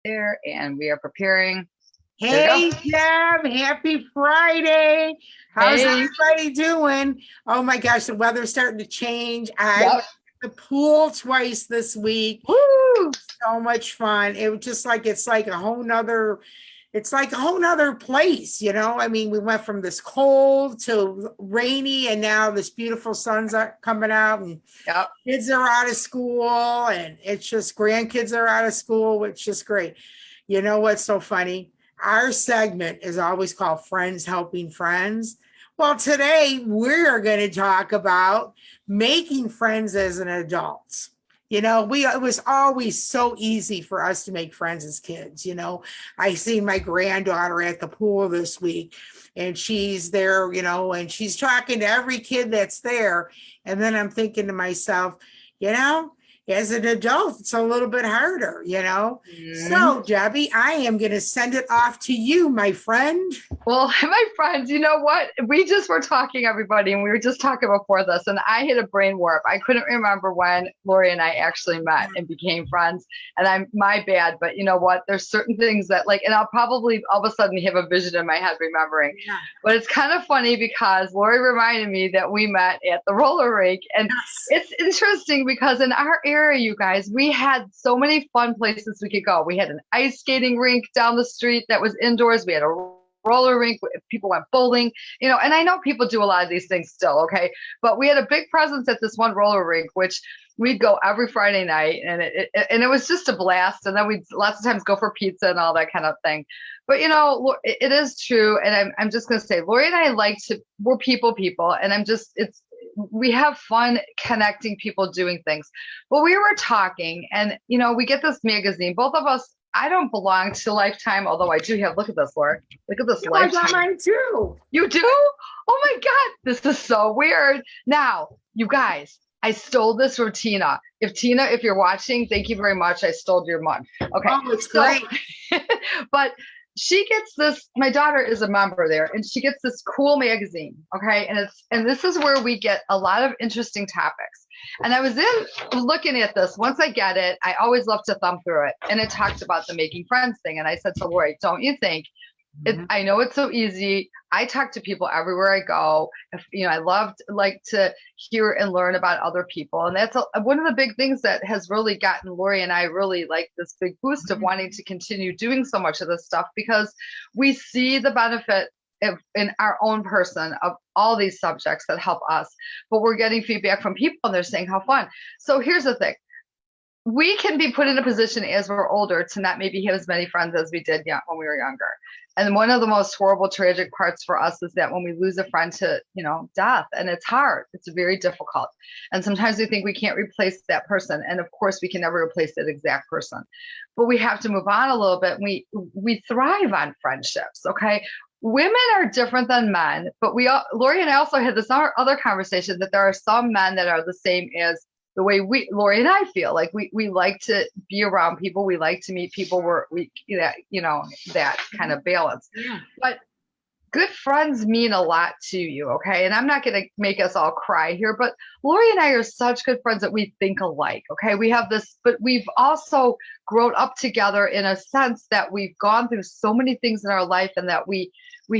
there, and we are preparing. There we go. Hey, Deb, happy Friday. How's Hey. everybody doing? Oh my gosh, the weather's starting to change. I went Yep. to the pool twice this week. Woo. So much fun. It was just like it's like a whole nother place, you know. I mean, we went from this cold to rainy, and now this beautiful sun's coming out, and Yep. kids are out of school, and it's just grandkids are out of school, which is great. You know what's so funny? Our segment is always called Friends Helping Friends. Well, today we're going to talk about making friends as an adult. You know, it was always so easy for us to make friends as kids. You know, I see my granddaughter at the pool this week, and she's there, you know, and she's talking to every kid that's there. And then I'm thinking to myself, you know, as an adult, it's a little bit harder, you know. Mhm. So, Debbie, I am going to send it off to you, my friend. Well, my friends, you know what? We just were talking, everybody, and we were just talking before this, and I hit a brain warp. I couldn't remember when Lori and I actually met and became friends, and I'm my bad. But you know what? There's certain things that, like, and I'll probably all of a sudden have a vision in my head remembering. Yeah. But it's kind of funny because Lori reminded me that we met at the roller rink, and Yes. it's interesting because in our area, you guys, we had so many fun places we could go. We had an ice skating rink down the street that was indoors. We had a roller rink. People went bowling, you know, and I know people do a lot of these things still. Okay. But we had a big presence at this one roller rink, which we'd go every Friday night, and it was just a blast. And then we'd lots of times go for pizza and all that kind of thing. But you know, it is true. And I'm just going to say, Lori and I we're people. And we have fun connecting people doing things. But we were talking, and you know, we get this magazine, both of us. I don't belong to Lifetime, although I do have. Look at this, Laura. Look at this Oh, I got Lifetime. mine too. You do? Oh my God, this is so weird. Now, you guys, I stole this from Tina. If you're watching, thank you very much. I stole your mug. Okay, Oh, it's so, great. but she gets this. My daughter is a member there, and she gets this cool magazine. Okay, and this is where we get a lot of interesting topics. And I was looking at this. Once I get it, I always love to thumb through it. And it talked about the making friends thing. And I said to Lori, don't you think I know it's so easy. I talk to people everywhere I go. You know, I like to hear and learn about other people. And that's one of the big things that has really gotten Lori and I really like this big boost of wanting to continue doing so much of this stuff, because we see the benefit in our own person of all these subjects that help us, but we're getting feedback from people and they're saying how fun. So here's the thing. We can be put in a position as we're older to not maybe have as many friends as we did when we were younger. And one of the most horrible, tragic parts for us is that when we lose a friend to, you know, death, and it's hard, it's very difficult. And sometimes we think we can't replace that person. And of course, we can never replace that exact person. But we have to move on a little bit. We thrive on friendships, okay? Women are different than men, but Lori and I also had this other conversation that there are some men that are the same as the way Lori and I feel. Like we like to be around people. We like to meet people where you know, that kind of balance. Yeah. But good friends mean a lot to you. Okay. And I'm not going to make us all cry here, but Lori and I are such good friends that we think alike. Okay. We have this, but we've also grown up together in a sense that we've gone through so many things in our life, and that we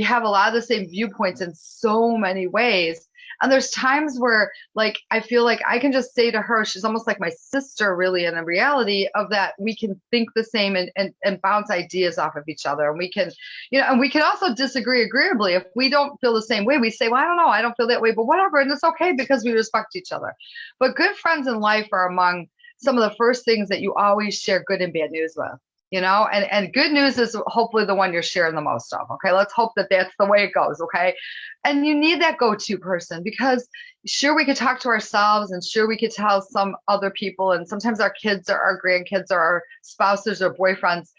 have a lot of the same viewpoints in so many ways. And there's times where, like, I feel like I can just say to her, she's almost like my sister, really, in the reality of that we can think the same and bounce ideas off of each other. And we can, you know, and we can also disagree agreeably. If we don't feel the same way, we say, well, I don't know, I don't feel that way, but whatever. And it's okay because we respect each other. But good friends in life are among some of the first things that you always share good and bad news with. You know, and good news is hopefully the one you're sharing the most of. Okay. Let's hope that that's the way it goes. Okay. And you need that go-to person, because sure, we could talk to ourselves, and sure, we could tell some other people. And sometimes our kids or our grandkids or our spouses or boyfriends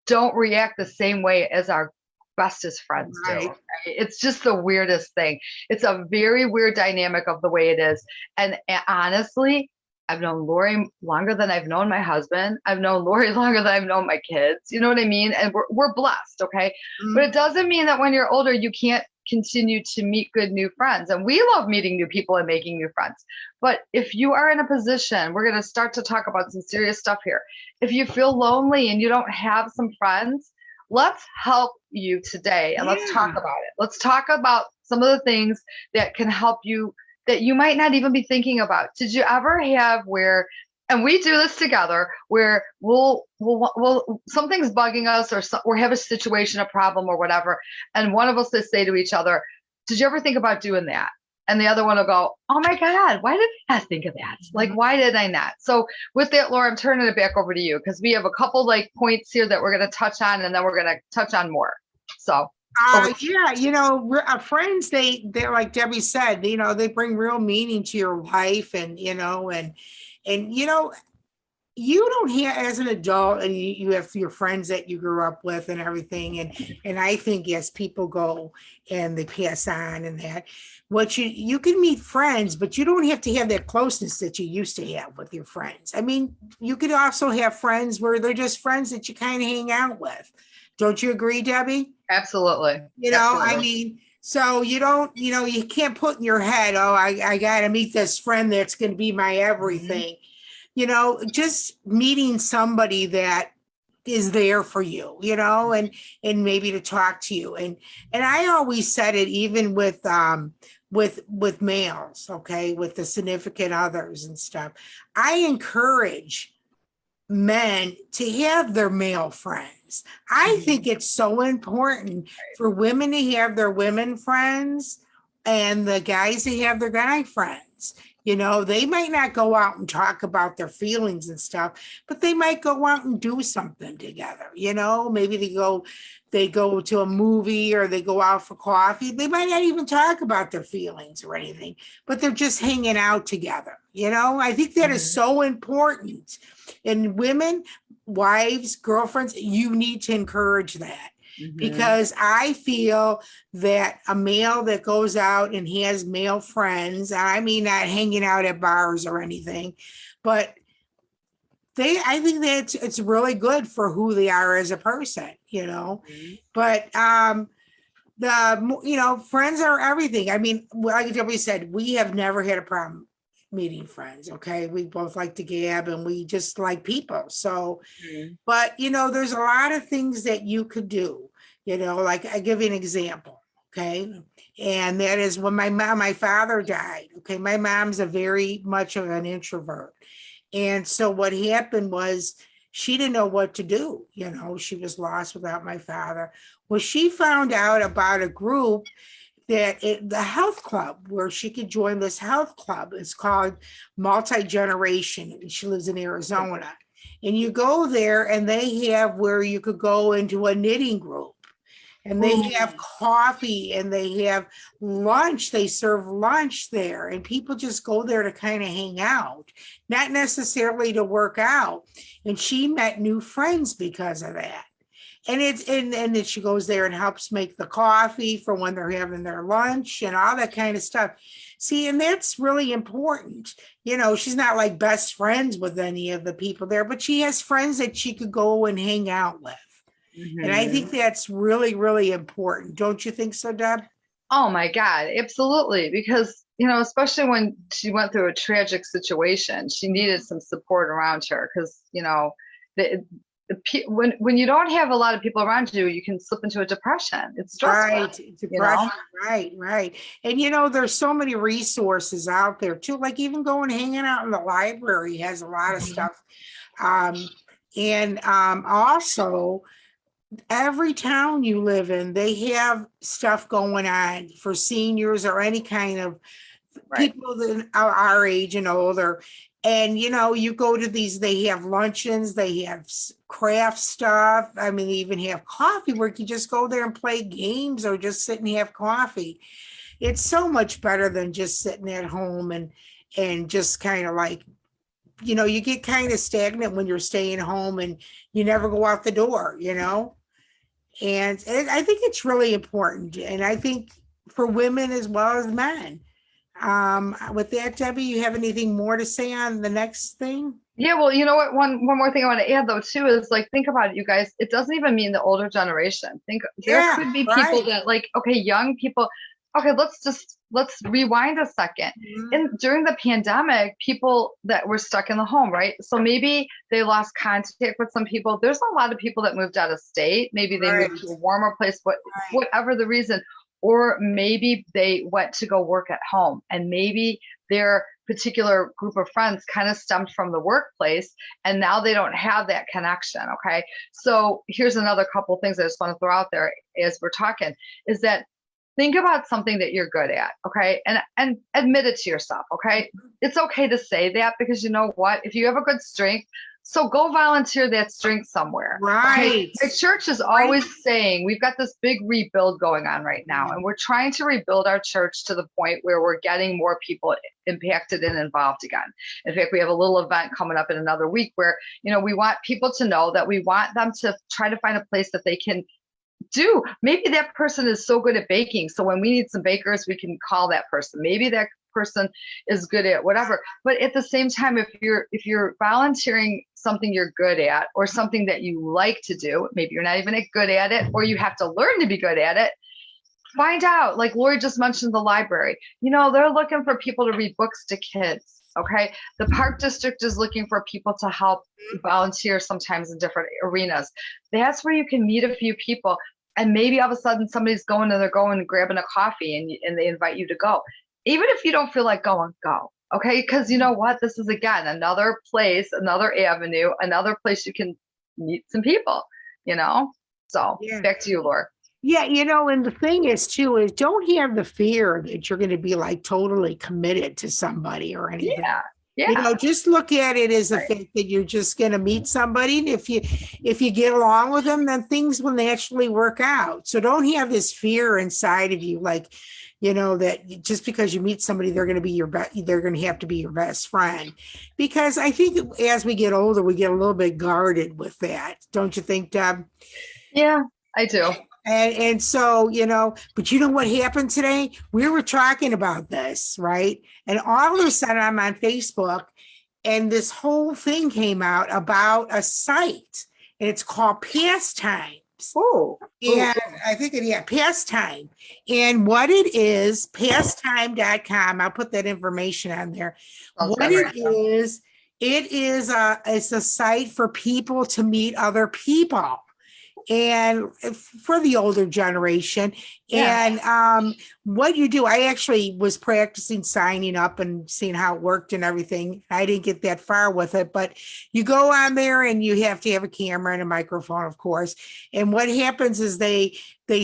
don't react the same way as our bestest friends do. Right. Okay? It's just the weirdest thing. It's a very weird dynamic of the way it is. And honestly, I've known Lori longer than I've known my husband. I've known Lori longer than I've known my kids. You know what I mean? And we're blessed, okay? But it doesn't mean that when you're older, you can't continue to meet good new friends. And we love meeting new people and making new friends. But if you are in a position, we're going to start to talk about some serious stuff here. If you feel lonely and you don't have some friends, let's help you today and let's talk about it. Let's talk about some of the things that can help you that you might not even be thinking about. Did you ever have where, and we do this together, where we'll something's bugging us or have a situation, a problem or whatever, and one of us will say to each other, did you ever think about doing that? And the other one will go, oh my God, why did I not think of that? Like, why did I not? So with that, Laura, I'm turning it back over to you because we have a couple like points here that we're going to touch on and then we're going to touch on more. So. Yeah, friends, they're like Debbie said, they bring real meaning to your life and you don't have as an adult and you have your friends that you grew up with and everything. And I think as people go and they pass on and that, you can meet friends, but you don't have to have that closeness that you used to have with your friends. I mean, you could also have friends where they're just friends that you kind of hang out with. Don't you agree, Debbie? Absolutely. I mean, so you don't, you can't put in your head, oh, I got to meet this friend that's going to be my everything. Just meeting somebody that is there for you, and maybe to talk to you. And I always said it even with males, okay, with the significant others and stuff. I encourage men to have their male friends. I think it's so important for women to have their women friends and the guys to have their guy friends. They might not go out and talk about their feelings and stuff, but they might go out and do something together. Maybe they go to a movie or they go out for coffee. They might not even talk about their feelings or anything, but they're just hanging out together. I think that is so important. And women, wives, girlfriends, you need to encourage that. Because I feel that a male that goes out and has male friends, I mean, not hanging out at bars or anything, but I think that it's really good for who they are as a person, but, friends are everything. I mean, like Debbie said, we have never had a problem meeting friends. Okay. We both like to gab and we just like people. So, but there's a lot of things that you could do, like I give you an example. Okay. And that is when my father died. Okay. My mom's a very much of an introvert. And so what happened was she didn't know what to do. She was lost without my father. Well, she found out about a group the health club where she could join this health club. It's called Multi-Generation. She lives in Arizona. And you go there and they have where you could go into a knitting group. And they have coffee and they have lunch. They serve lunch there. And people just go there to kind of hang out, not necessarily to work out. And she met new friends because of that. And then she goes there and helps make the coffee for when they're having their lunch and all that kind of stuff. See, and that's really important. She's not like best friends with any of the people there, but she has friends that she could go and hang out with. And I think that's really, really important. Don't you think so, Deb? Oh my God, absolutely. Because, especially when she went through a tragic situation, she needed some support around her because, when you don't have a lot of people around you, you can slip into a depression. It's stressful. Right. Depression. Right. And there's so many resources out there too. Like even going hanging out in the library has a lot of stuff. Also every town you live in, they have stuff going on for seniors or any kind of people that are our age and older. And, you go to these, they have luncheons, they have craft stuff. I mean, they even have coffee where you can just go there and play games or just sit and have coffee. It's so much better than just sitting at home and just kind of like, you get kind of stagnant when you're staying home and you never go out the door, and I think it's really important. And I think for women as well as men. With that, Debbie, you have anything more to say on the next thing? Yeah, well, you know what? One more thing I want to add though too is like think about it, you guys. It doesn't even mean the older generation. Think there Yeah, could be people right. that like, okay, young people. Okay, let's rewind a second. Mhm. In during the pandemic, people that were stuck in the home, right? So maybe they lost contact with some people. There's a lot of people that moved out of state. Maybe they moved to a Right, warmer place, right. whatever the reason. Or maybe they went to go work at home and maybe their particular group of friends kind of stemmed from the workplace and now they don't have that connection. Okay. So here's another couple of things I just want to throw out there as we're talking is that think about something that you're good at. Okay. And admit it to yourself. Okay. It's okay to say that because you know what? If you have a good strength, so go volunteer that strength somewhere. Okay. Right. My church is Right. always saying we've got this big rebuild going on right now, and we're trying to rebuild our church to the point where we're getting more people impacted and involved again. In fact, we have a little event coming up in another week where, we want people to know that we want them to try to find a place that they can do. Maybe that person is so good at baking. So when we need some bakers, we can call that person. Maybe that person is good at whatever. But at the same time, if you're volunteering something you're good at or something that you like to do, maybe you're not even good at it, or you have to learn to be good at it. Find out. Like Lori just mentioned the library. They're looking for people to read books to kids. Okay. The park district is looking for people to help volunteer sometimes in different arenas. That's where you can meet a few people and maybe all of a sudden somebody's going and they're going and grabbing a coffee and they invite you to go. Even if you don't feel like going, go. Okay. Because you know what? This is again another place, another avenue, another place you can meet some people, you know? So Yeah. back to you, Laura. Yeah, and the thing is too is don't have the fear that you're going to be like totally committed to somebody or anything. Yeah. Yeah. Just look at it as a Right. fact that you're just going to meet somebody. And if you get along with them, then things will naturally work out. So don't have this fear inside of you, like, that just because you meet somebody, they're going to be they're going to have to be your best friend. Because I think as we get older, we get a little bit guarded with that. Don't you think, Deb? Yeah, I do. And so, but you know what happened today? We were talking about this, right? And all of a sudden I'm on Facebook and this whole thing came out about a site and it's called Pastimes. Oh, And I think Pastime. And what it is, pastime.com. I'll put that information on there. sounds What good right it now. is, it's a site for people to meet other people and for the older generation. Yeah. And what you do, I actually was practicing signing up and seeing how it worked and everything. I didn't get that far with it, but you go on there and you have to have a camera and a microphone, of course. And what happens is they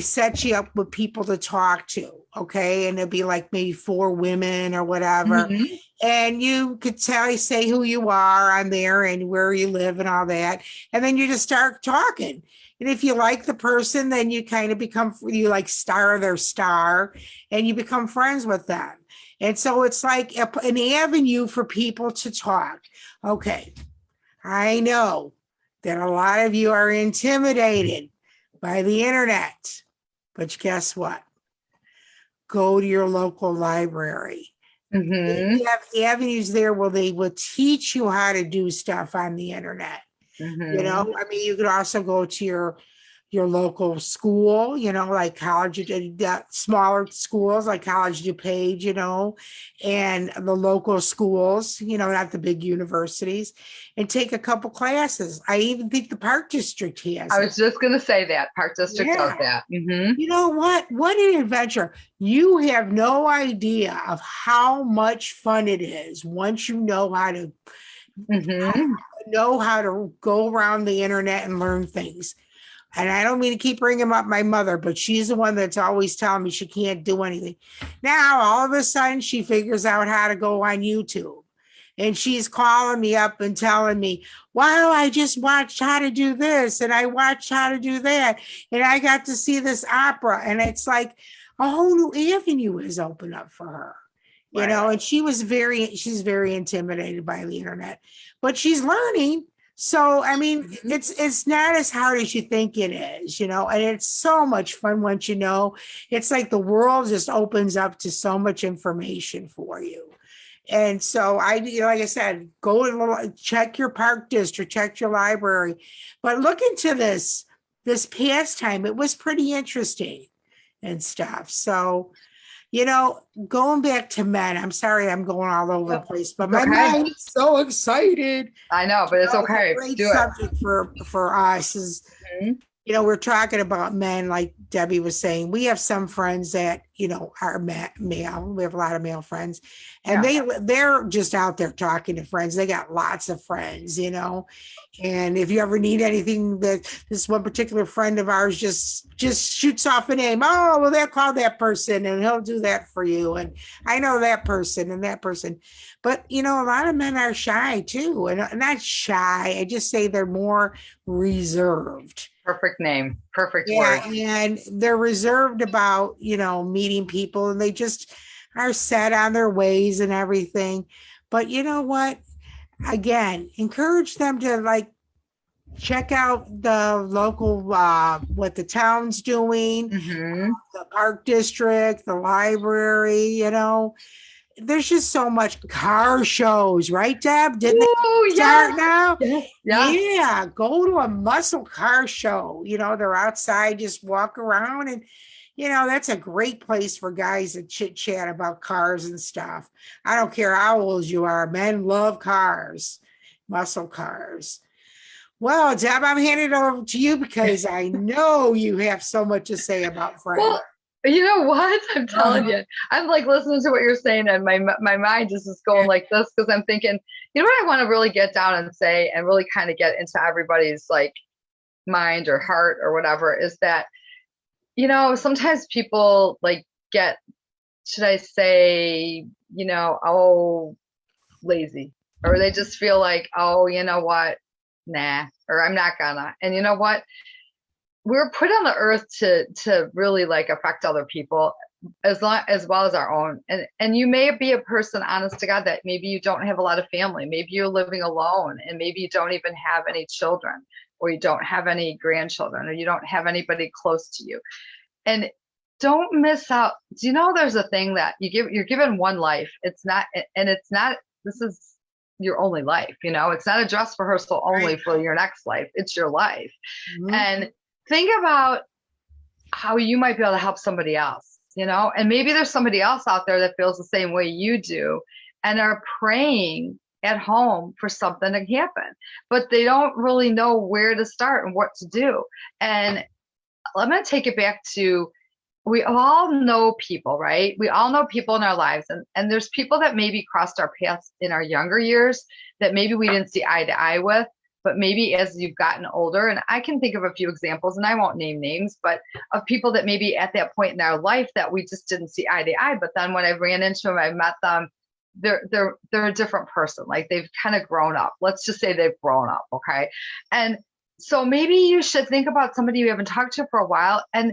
set you up with people to talk to, okay? And it'd be like maybe 4 women or whatever. Mhm. And you could say who you are on there and where you live and all that. And then you just start talking. And if you like the person, then you kind of you like star their star and you become friends with them. And so it's like an avenue for people to talk. Okay. I know that a lot of you are intimidated by the internet, but guess what? Go to your local library. Mhm. They have avenues there where they will teach you how to do stuff on the internet. Mhm. I mean, you could also go to your local school, like college, smaller schools like College DuPage, and the local schools, not the big universities, and take a couple classes. I even think the Park District has I it. was just gonna say that Park District does Yeah. that. Mhm. You know what? What an adventure. You have no idea of how much fun it is once you Mhm. know how to go around the internet and learn things. And I don't mean to keep bringing up my mother, but she's the one that's always telling me she can't do anything. Now, all of a sudden, she figures out how to go on YouTube. And she's calling me up and telling me, wow, I just watched how to do this and I watched how to do that. And I got to see this opera. And it's like a whole new avenue is opened up for her. Right. And she's very intimidated by the internet, but she's learning. So, I mean, Mhm. it's not as hard as you think it is, and it's so much fun once it's like the world just opens up to so much information for you. And so like I said, go and check your park district, check your library, but look into this pastime. It was pretty interesting and stuff. So, going back to men, I'm sorry I'm going all over the Yep. place, but It's my okay. mind is so excited. I know, but it's It's a okay. great Do it. subject for us is, Mhm. we're talking about men, like Debbie was saying. We have some friends that, are male. We have a lot of male friends, and they're just out there talking to friends. They got lots of friends, And if you ever need anything, that this one particular friend of ours just shoots off a name. Oh, well, they'll call that person, and he'll do that for you. And I know that person and that person. But a lot of men are shy too, and not shy. I just say they're more reserved. Perfect name. Perfect word. Yeah, and they're reserved about, meeting people, and they just are set on their ways and everything. But you know what? Again, encourage them to like check out the local what the town's doing, Hmm. the park district, the library, there's just so much car shows, right, Deb? Didn't Oh, they start yes. now? Yes. Yes. Yeah, go to a muscle car show. They're outside, just walk around, and that's a great place for guys to chit chat about cars and stuff. I don't care how old you are, men love cars, muscle cars. Well, Deb, I'm handing it over to you because I know you have so much to say about Friends. Well, you know what? I'm telling you, I'm like listening to what you're saying, and my mind just is going like this because I'm thinking, what I want to really get down and say, and really kind of get into everybody's like mind or heart or whatever, is that sometimes people like get, should I say, oh, lazy, or they just feel like, oh, you know what, nah, or I'm not gonna, and you know what, we're put on the earth to really like affect other people as well as our own. And you may be a person, honest to God, that maybe you don't have a lot of family. Maybe you're living alone, and maybe you don't even have any children, or you don't have any grandchildren, or you don't have anybody close to you. And don't miss out. Do you know there's a thing that you're given one life. It's not, this is your only life. It's not a dress rehearsal only for your next life. It's your life. Mm-hmm. And think about how you might be able to help somebody else, and maybe there's somebody else out there that feels the same way you do and are praying at home for something to happen, but they don't really know where to start and what to do. And I'm going to take it back to, we all know people, right? We all know people in our lives, and there's people that maybe crossed our paths in our younger years that maybe we didn't see eye to eye with. But maybe as you've gotten older, and I can think of a few examples, and I won't name names, but of people that maybe at that point in our life that we just didn't see eye to eye. But then when I ran into them, I met them, they're a different person. Like they've kind of grown up. Let's just say they've grown up, okay? And so maybe you should think about somebody you haven't talked to for a while and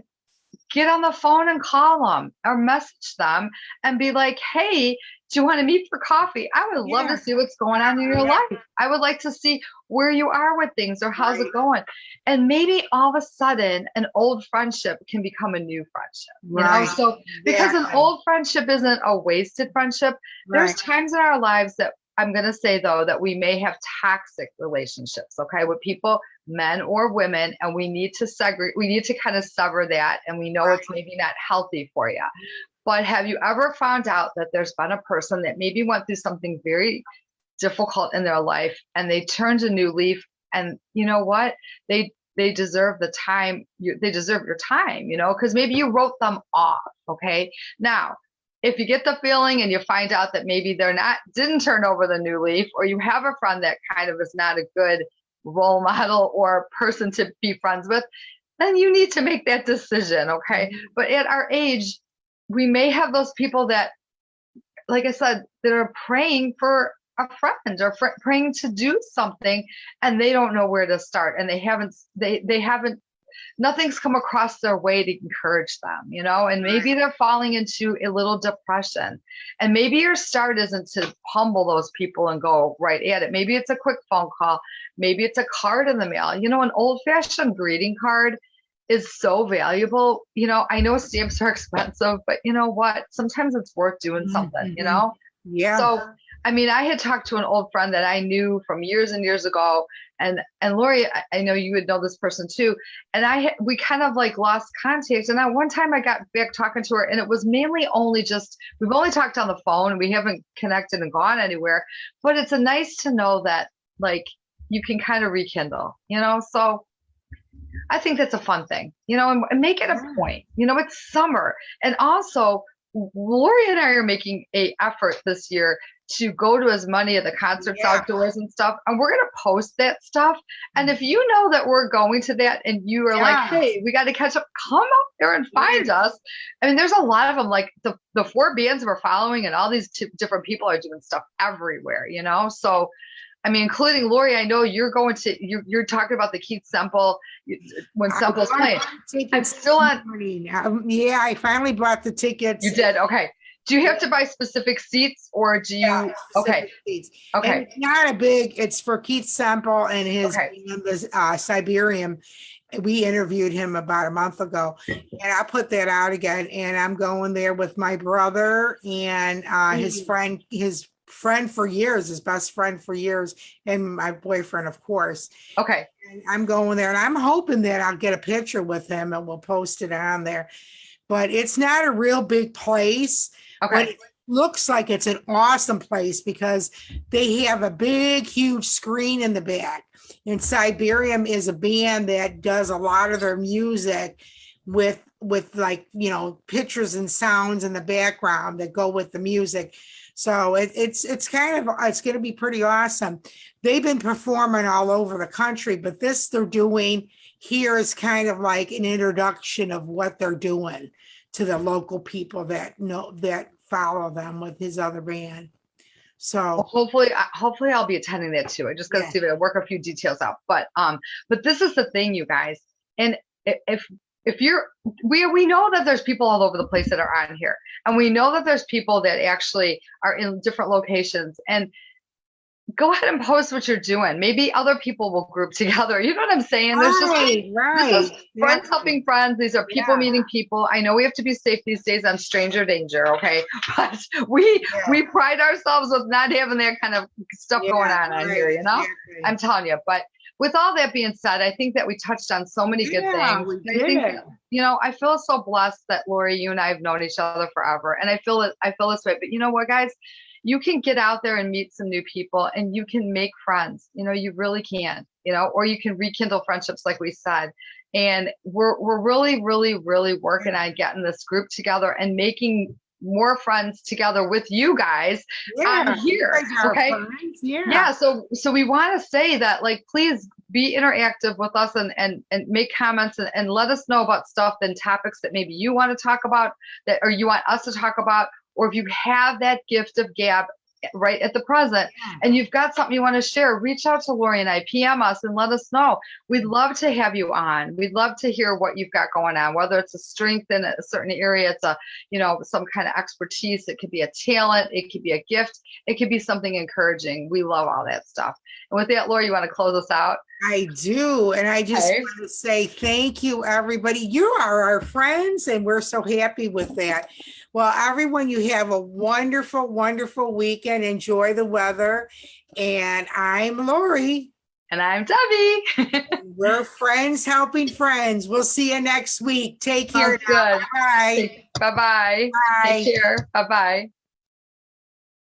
get on the phone and call them or message them and be like, hey, do you want to meet for coffee? I would love to see what's going on in your life. I would like to see where you are with things, or how's it going. And maybe all of a sudden an old friendship can become a new friendship. So because an old friendship isn't a wasted friendship, there's times in our lives that I'm going to say, though, that we may have toxic relationships, okay, with people, men or women, and we need to segregate. We need to kind of sever that, and we know it's maybe not healthy for you. But have you ever found out that there's been a person that maybe went through something very difficult in their life, and they turned a new leaf, and you know what? They deserve the time. They deserve your time, because maybe you wrote them off, okay? Now, if you get the feeling and you find out that maybe didn't turn over the new leaf, or you have a friend that kind of is not a good role model or person to be friends with, then you need to make that decision, okay? Mm-hmm. But at our age, we may have those people that, like I said, that are praying for a friend or praying to do something, and they don't know where to start, and they haven't nothing's come across their way to encourage them, and maybe they're falling into a little depression. And maybe your start isn't to humble those people and go right at it. Maybe it's a quick phone call. Maybe it's a card in the mail. An old-fashioned greeting card is so valuable. I know stamps are expensive, but you know what? Sometimes it's worth doing something, Yeah. So, I mean, I had talked to an old friend that I knew from years and years ago, and Lori, I know you would know this person too. And we kind of like lost contact. And then one time I got back talking to her, and it was mainly only just we've only talked on the phone. We haven't connected and gone anywhere. But it's a nice to know that like you can kind of rekindle, you know. So I think that's a fun thing, you know, and make it a Yeah. point. You know, it's summer. And also, Lori and I are making a effort this year to go to as many of the concerts Yeah. outdoors and stuff. And we're going to post that stuff. And if you know that we're going to that and you are like, Yes. hey, we got to catch up, come up there and find us. I mean, there's a lot of them, like the four bands we're following and all these different people are doing stuff everywhere, you know? So, I mean, including Lori, I know you're going to, you're talking about the Keith Semple when I Semple's bought playing. I'm tickets still this on. morning. Yeah, I finally bought the You tickets. did. Okay. Do you have to buy specific seats or do Yeah, you? Okay. specific seats. And Okay. it's not a big, it's for Keith Semple and his Okay. band, the Siberium. We interviewed him about a month ago, and I put that out again. And I'm going there with my brother and his friend for years, his best friend for years, and my boyfriend, of course. Okay. And I'm going there, and I'm hoping that I'll get a picture with him, and we'll post it on there. But it's not a real big place, but Okay. it looks like it's an awesome place because they have a big, huge screen in the back. And Siberium is a band that does a lot of their music with like, you know, pictures and sounds in the background that go with the music. So it's kind of, it's going to be pretty awesome. They've been performing all over the country, but this they're doing here is kind of like an introduction of what they're doing to the local people that know, that follow them with his other band. Well, So hopefully I'll be attending that too. I just got to yeah. see if I work a few details out. But this is the thing, you guys. And if you're, we know that there's people all over the place that are on here, and we know that there's people that actually are in different locations. And go ahead and post what you're doing. Maybe other people will group together. You know what I'm saying? There's just this is Right. friends Exactly. helping friends. These are people Yeah. meeting people. I know we have to be safe these days on stranger danger, okay? But we pride ourselves with not having that kind of stuff Yeah. going on Right. here, you know? Exactly. I'm telling you. But with all that being said, I think that we touched on so many good Yeah, things. we And I think did. that, you know, I feel so blessed that Lori, you and I have known each other forever. And I feel this way. But you know what, guys? You can get out there and meet some new people and you can make friends. You know, you really can, you know, or you can rekindle friendships like we said. And we're really, really, really working on getting this group together and making more friends together with you guys on Yeah. You here. guys are Okay. friends. Yeah. Yeah. So we want to say that, like, please be interactive with us and make comments and let us know about stuff and topics that maybe you want to talk about that, or you want us to talk about, or if you have that gift of gab right at the present and you've got something you want to share, reach out to Lori and I, PM us and let us know. We'd love to have you on. We'd love to hear what you've got going on, whether it's a strength in a certain area, it's a, you know, some kind of expertise. It could be a talent. It could be a gift. It could be something encouraging. We love all that stuff. And with that, Lori, you want to close us out? I do. And I just Okay. want to say thank you, everybody. You are our friends, and we're so happy with that. Well, everyone, you have a wonderful, wonderful weekend. Enjoy the weather. And I'm Lori. And I'm Debbie. We're friends helping friends. We'll see you next week. Take care. Sounds good. Bye. Bye-bye. Bye. Take care. Bye-bye.